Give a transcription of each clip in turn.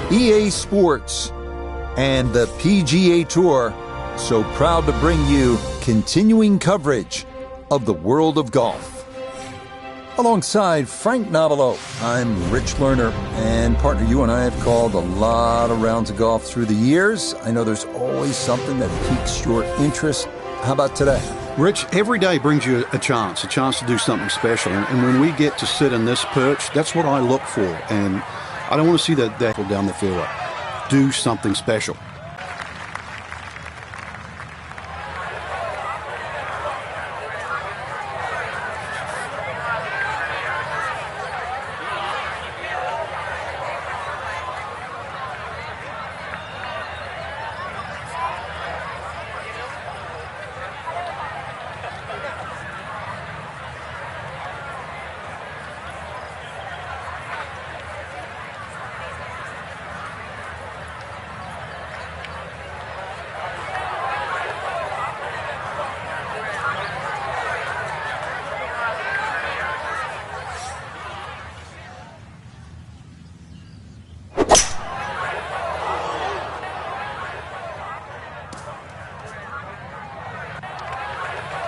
EA Sports, and the PGA Tour, so proud to bring you continuing coverage of the world of golf. Alongside Frank Novelo, I'm Rich Lerner, and partner, you and I have called a lot of rounds of golf through the years. I know there's always something that piques your interest. How about today? Rich, every day brings you a chance to do something special. And when we get to sit in this perch, that's what I look for. And I don't want to see that deck down the fairway. Do something special.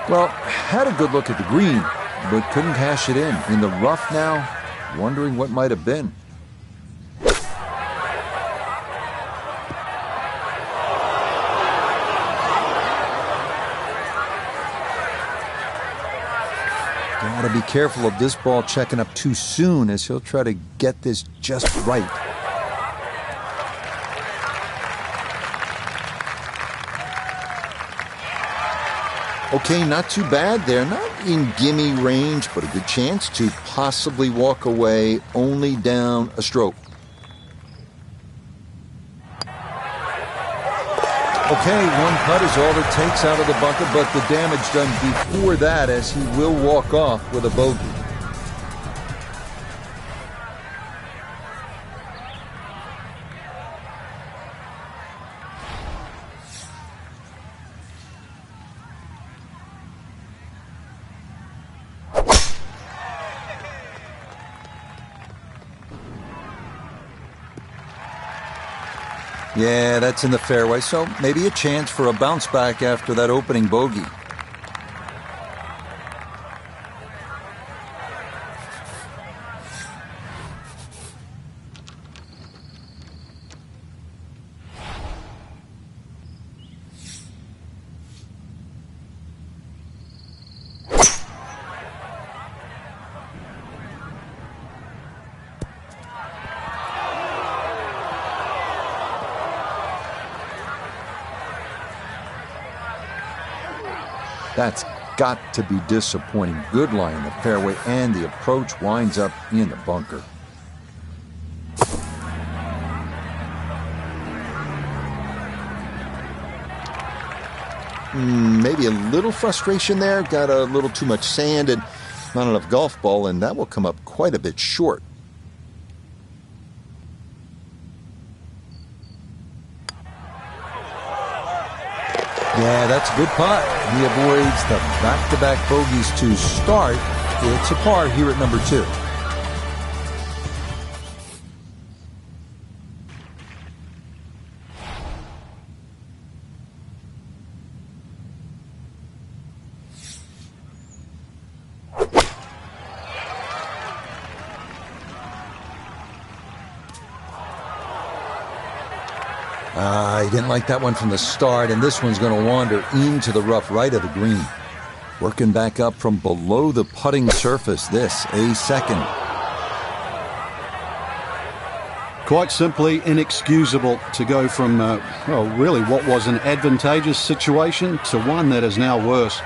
Well, had a good look at the green, but couldn't cash it in. In the rough now, wondering what might have been. Gotta be careful of this ball checking up too soon, as he'll try to get this just right. Okay, not too bad there. Not in gimme range, but a good chance to possibly walk away only down a stroke. Okay, one putt is all it takes out of the bunker, but the damage done before that, as he will walk off with a bogey. Yeah, that's in the fairway, so maybe a chance for a bounce back after that opening bogey. That's got to be disappointing. Good lie in the fairway, and the approach winds up in the bunker. Maybe a little frustration there. Got a little too much sand and not enough golf ball, and that will come up quite a bit short. Yeah, that's a good putt. He avoids the back-to-back bogeys to start. It's a par here at number 2. He didn't like that one from the start, and this one's going to wander into the rough right of the green. Working back up from below the putting surface, this a second. Quite simply inexcusable to go from, well, really what was an advantageous situation to one that is now worse.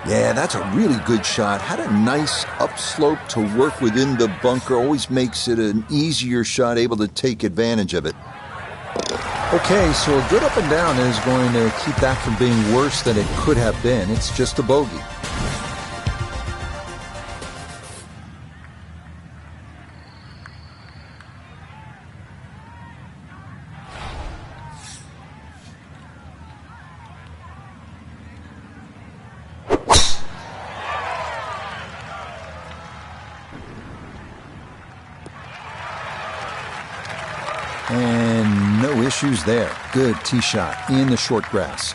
Yeah, that's a really good shot. Had a nice upslope to work within the bunker. Always makes it an easier shot, able to take advantage of it. Okay, so a good up and down is going to keep that from being worse than it could have been. It's just a bogey. And no issues there. Good tee shot in the short grass.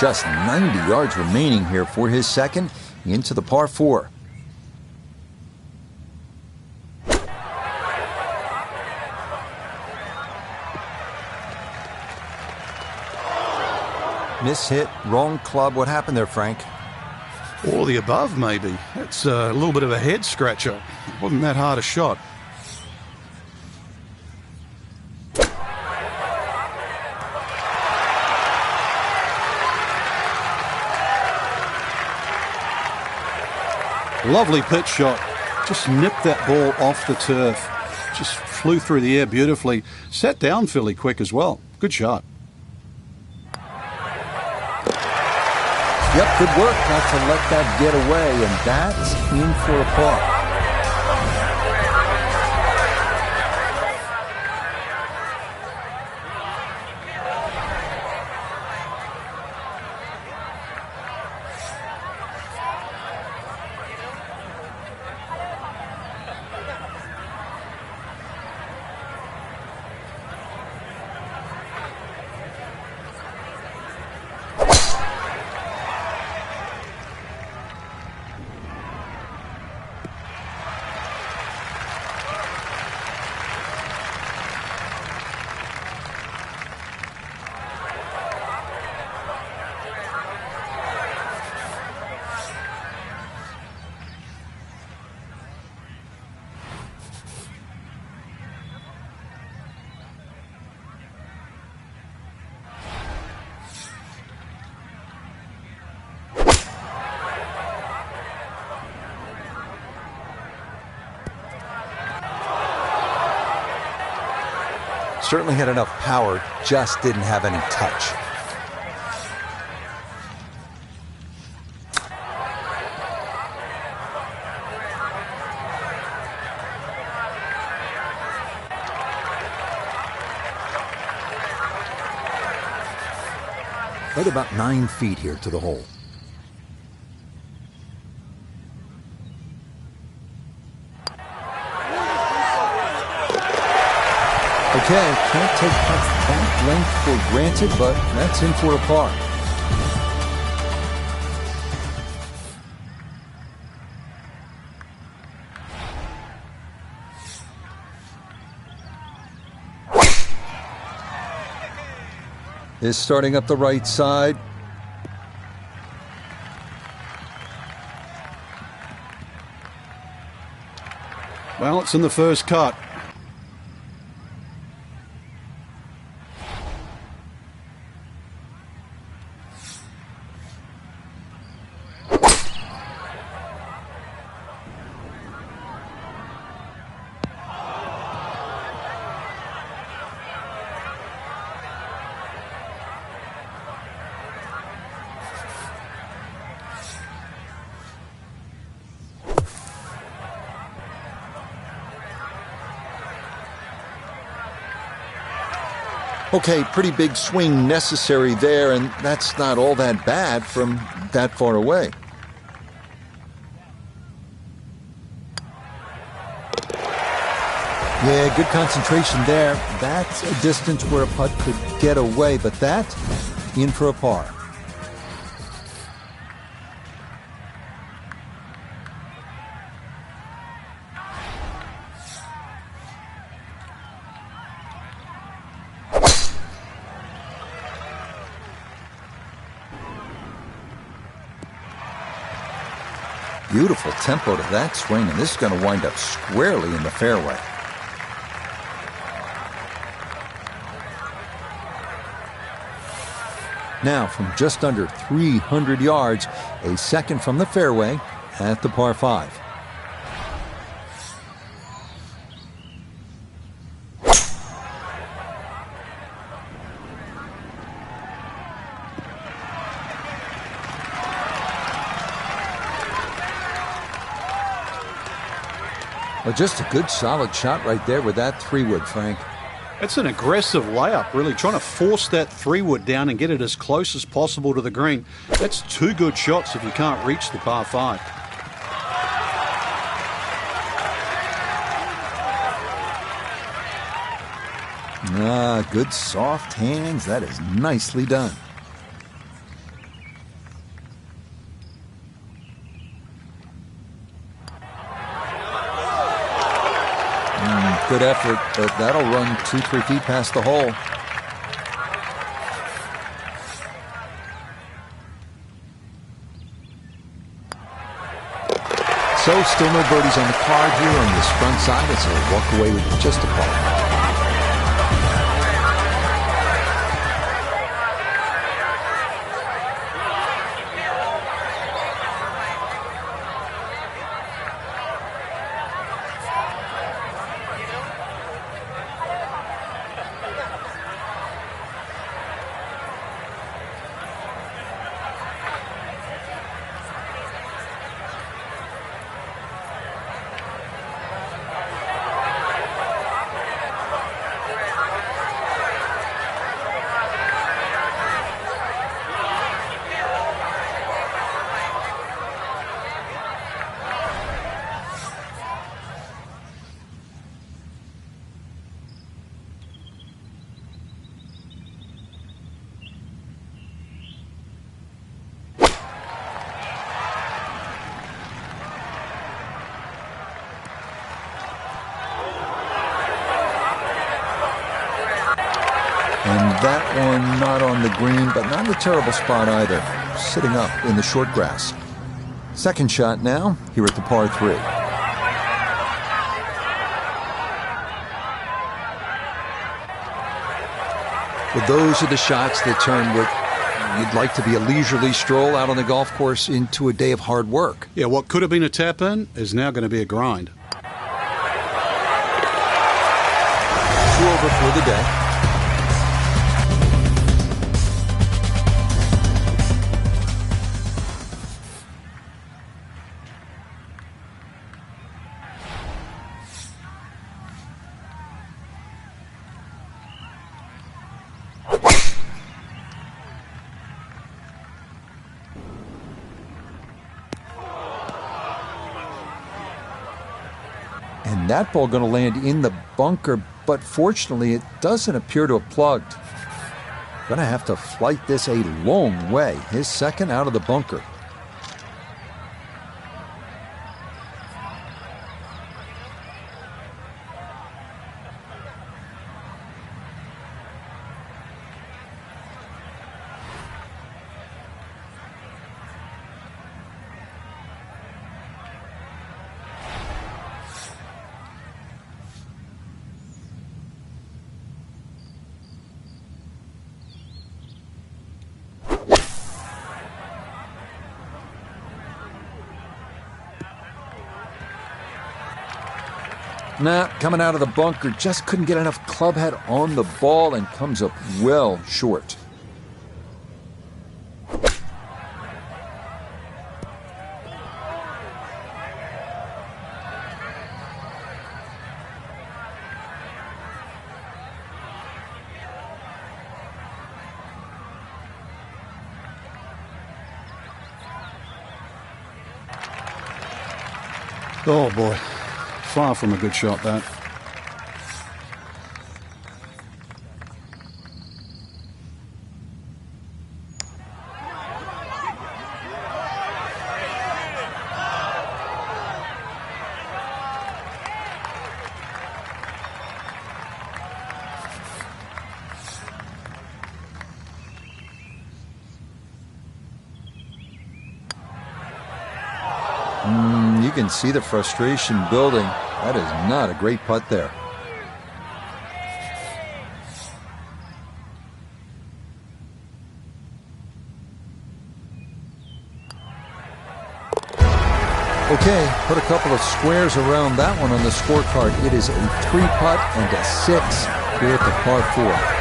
Just 90 yards remaining here for his second into the par 4. Miss hit, wrong club. What happened there, Frank? All the above, maybe. It's a little bit of a head scratcher. Wasn't that hard a shot. Lovely pitch shot. Just nipped that ball off the turf. Just flew through the air beautifully. Sat down fairly quick as well. Good shot. Yep, good work not to let that get away, and that's in for a par. Certainly had enough power, just didn't have any touch. Right about 9 feet here to the hole. Okay, can't take that length for granted, but that's in for a par. Is starting up the right side. Well, it's in the first cut. Okay, pretty big swing necessary there, and that's not all that bad from that far away. Yeah, good concentration there. That's a distance where a putt could get away, but that in for a par. Beautiful tempo to that swing, and this is going to wind up squarely in the fairway. Now, from just under 300 yards, a second from the fairway at the par 5. Well, just a good solid shot right there with that 3-wood, Frank. It's an aggressive layup, really, trying to force that 3-wood down and get it as close as possible to the green. That's 2 good shots if you can't reach the par 5. Ah, good soft hands. That is nicely done. Good effort, but that'll run 2-3 feet past the hole. So still no birdies on the card here on this front side, so he'll walk away with just a par. And that one not on the green, but not in a terrible spot either. Sitting up in the short grass. Second shot now, here at the par 3. Well, those are the shots that turn what you'd like to be a leisurely stroll out on the golf course into a day of hard work. Yeah, what could have been a tap-in is now going to be a grind. 2 over for the day. And that ball going to land in the bunker, but fortunately it doesn't appear to have plugged. Going to have to flight this a long way. His second out of the bunker. Nah, coming out of the bunker, just couldn't get enough club head on the ball and comes up well short. Oh boy, far from a good shot that. You can see the frustration building. That is not a great putt there. Okay, put a couple of squares around that one on the scorecard. It is a 3-putt and a 6 here at the par 4.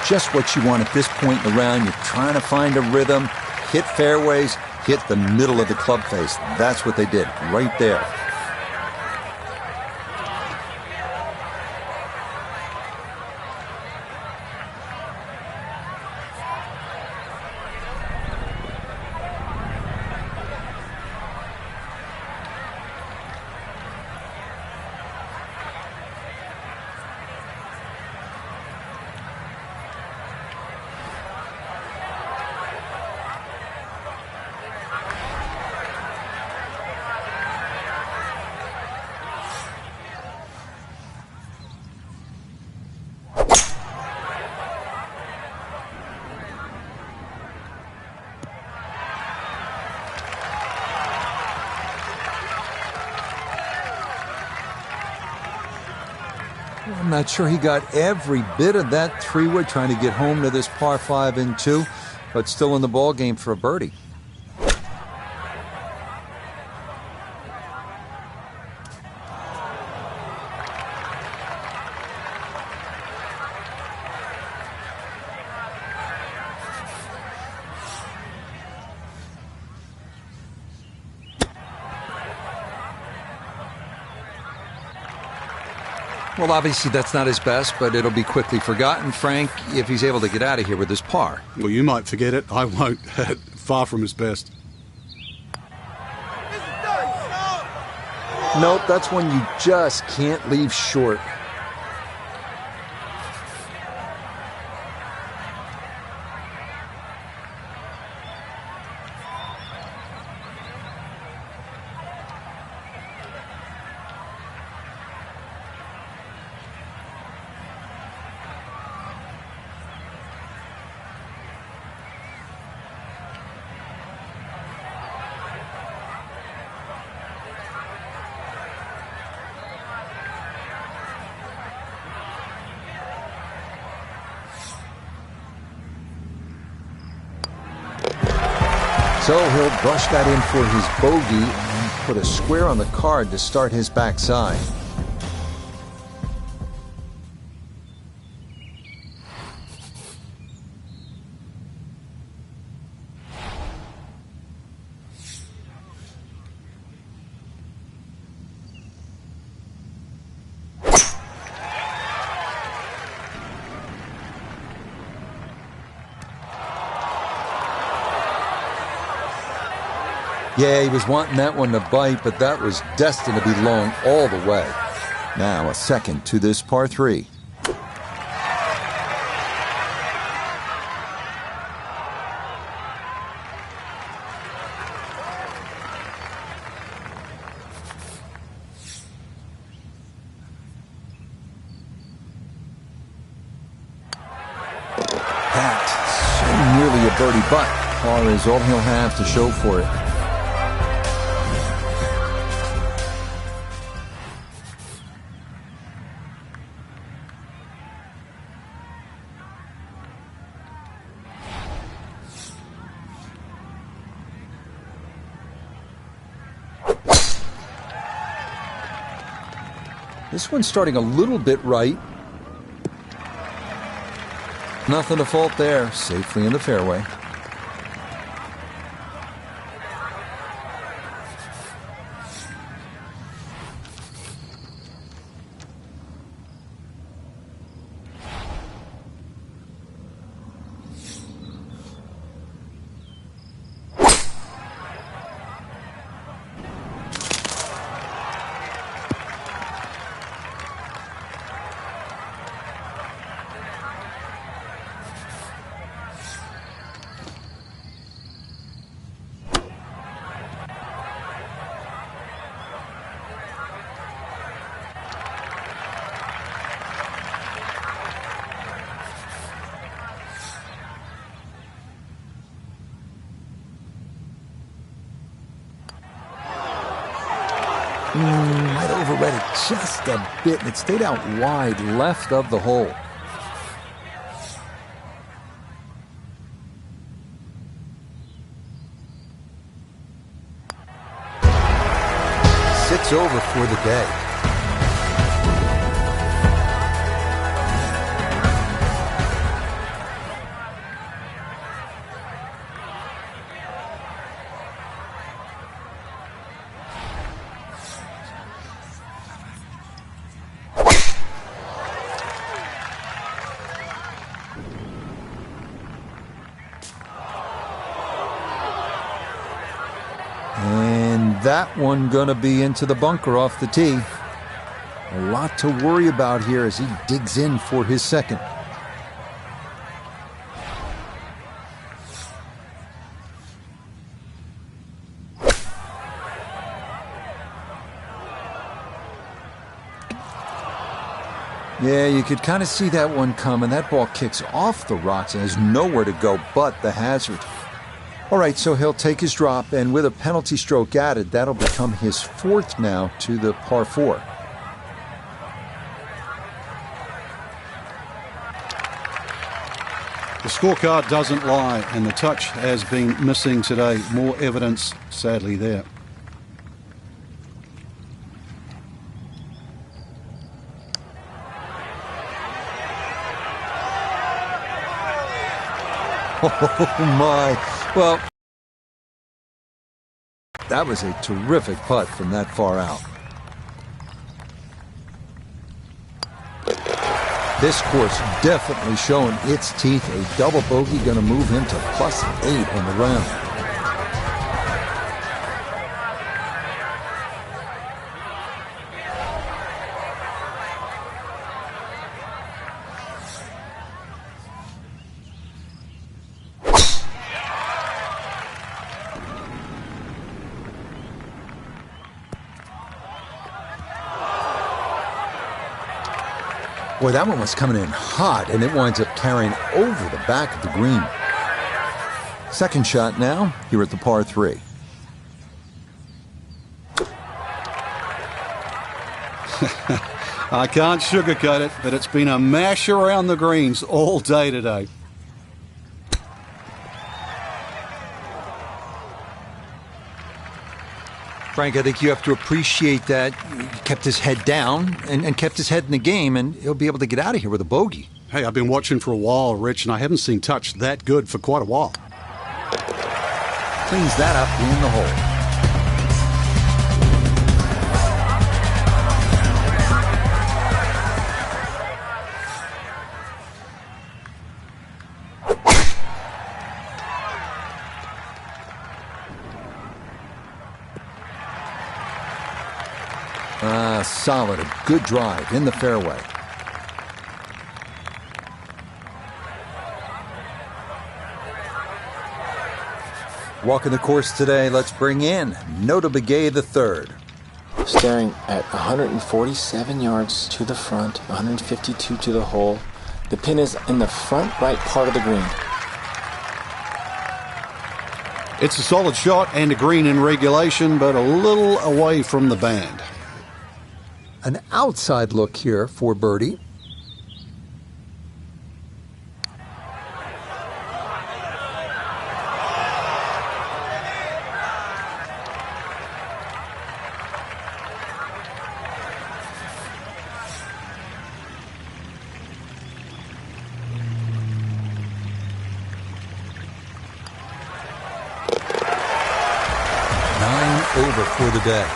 just what you want at this point in the round. You're trying to find a rhythm, hit fairways, hit the middle of the club face. That's what they did right there. I'm not sure he got every bit of that three-wood trying to get home to this par 5 and 2, but still in the ball game for a birdie. Well, obviously that's not his best, but it'll be quickly forgotten, Frank, if he's able to get out of here with his par. Well, you might forget it. I won't. Far from his best. Nope, that's one you just can't leave short. So he'll brush that in for his bogey and put a square on the card to start his backside. Yeah, he was wanting that one to bite, but that was destined to be long all the way. Now a second to this par 3. That so nearly a birdie, but par is all he'll have to show for it. This one's starting a little bit right. Nothing to fault there. Safely in the fairway. Might have overread it just a bit, and it stayed out wide left of the hole. Six over for the day. that one gonna be into the bunker off the tee. A lot to worry about here as he digs in for his second. Yeah, you could kind of see that one coming. That ball kicks off the rocks and has nowhere to go but the hazard. All right, so he'll take his drop, and with a penalty stroke added, that'll become his fourth now to the par 4. The scorecard doesn't lie, and the touch has been missing today. More evidence, sadly, there. Oh, my. Well, that was a terrific putt from that far out. This course definitely showing its teeth. A double bogey going to move him to +8 on the round. Boy, that one was coming in hot, and it winds up carrying over the back of the green. Second shot now, here at the par 3. I can't sugarcoat it, but it's been a mash around the greens all day today. Frank, I think you have to appreciate that he kept his head down and kept his head in the game, and he'll be able to get out of here with a bogey. Hey, I've been watching for a while, Rich, and I haven't seen touch that good for quite a while. Cleans that up in the hole. Solid, a good drive in the fairway. Walking the course today, let's bring in Nota Begay III. Staring at 147 yards to the front, 152 to the hole. The pin is in the front right part of the green. It's a solid shot and a green in regulation, but a little away from the band. An outside look here for birdie. Over for the day.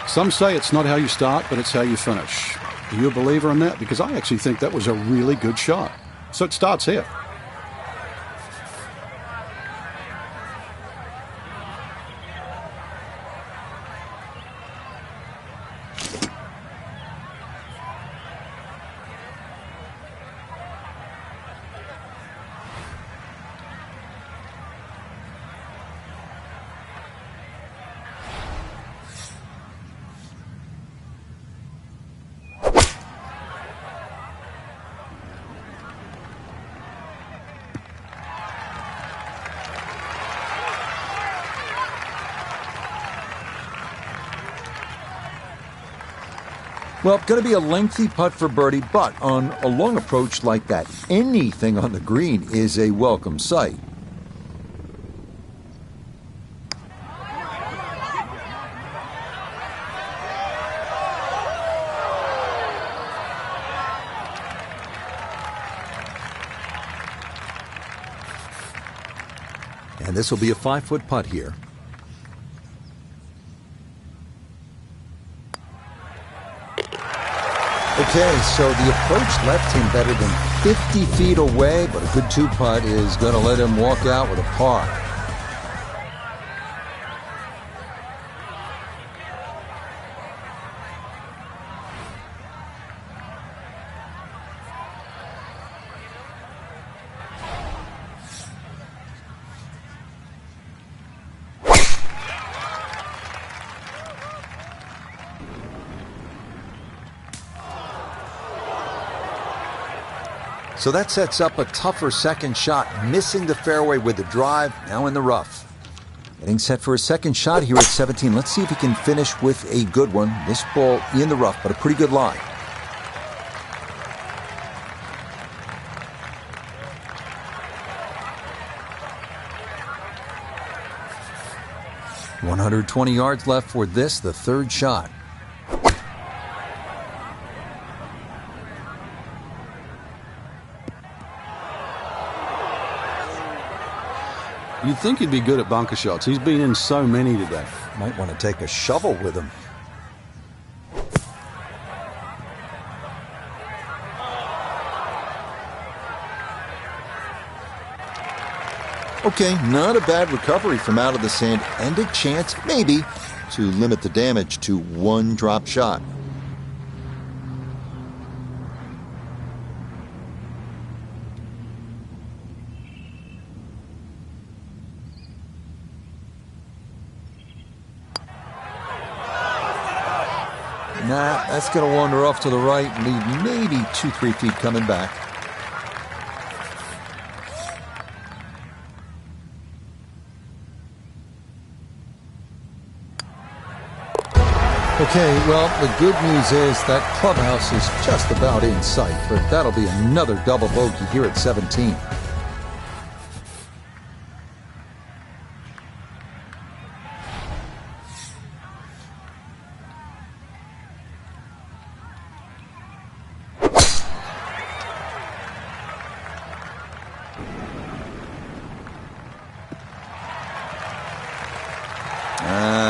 Some say it's not how you start, but it's how you finish. Are you a believer in that? Because I actually think that was a really good shot. So it starts here. Well, going to be a lengthy putt for birdie, but on a long approach like that, anything on the green is a welcome sight. And this will be a 5-foot putt here. Okay, so the approach left him better than 50 feet away, but a good 2-putt is going to let him walk out with a par. So that sets up a tougher second shot, missing the fairway with the drive, now in the rough. Getting set for a second shot here at 17. Let's see if he can finish with a good one. This ball in the rough, but a pretty good lie. "120 yards left for this, the third shot. You'd think he'd be good at bunker shots. He's been in so many today. Might want to take a shovel with him. Okay, not a bad recovery from out of the sand, and a chance, maybe, to limit the damage to one drop shot. Nah, that's going to wander off to the right and leave maybe 2-3 feet coming back. Okay, well, the good news is that clubhouse is just about in sight, but that'll be another double bogey here at 17.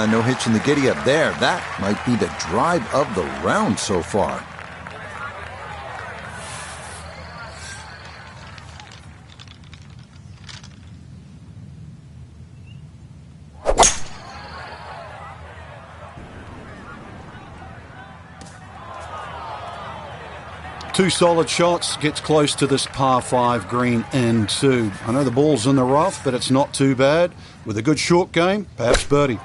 No hitch in the giddy up there. That might be the drive of the round so far. Two solid shots, gets close to this par 5 green and 2. I know the ball's in the rough, but it's not too bad. With a good short game, perhaps birdie.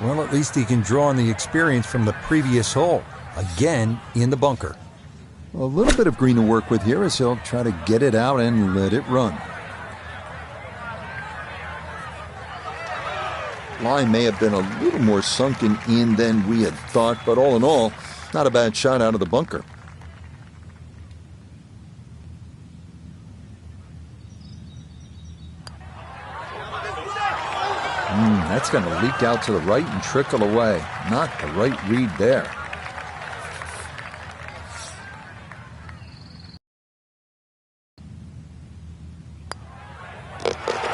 Well, at least he can draw on the experience from the previous hole. Again, in the bunker. A little bit of green to work with here as he'll try to get it out and let it run. Line may have been a little more sunken in than we had thought, but all in all, not a bad shot out of the bunker. That's going to leak out to the right and trickle away. Not the right read there.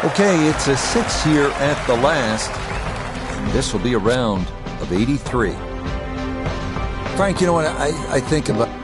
Okay, it's a 6 here at the last. And this will be a round of 83. Frank, you know what I think about?